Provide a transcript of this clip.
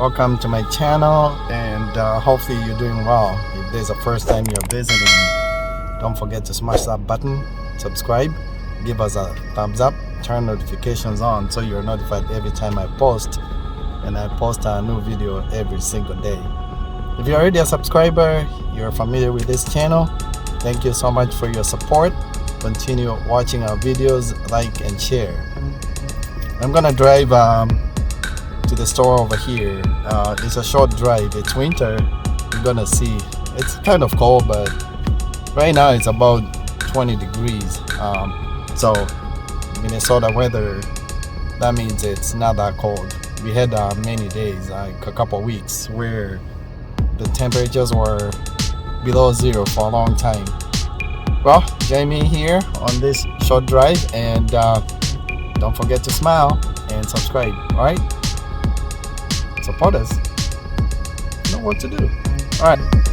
welcome to my channel, and hopefully you're doing well. If this is the first time you're visiting, don't forget to smash that button, subscribe, give us a thumbs up, turn notifications on so you're notified every time I post, and I post a new video every single day. If you're already a subscriber, you're familiar with this channel, thank you so much for your support. Continue watching our videos, like and share. I'm gonna drive to the store over here. It's a short drive. It's winter. You're gonna see it's kind of cold, but right now it's about 20 degrees. So Minnesota weather, that means it's not that cold. We had many days, like a couple weeks, where the temperatures were below zero for a long time. Well, join me here on this short drive, and don't forget to smile and subscribe. All right, support us. You know what to do. All right.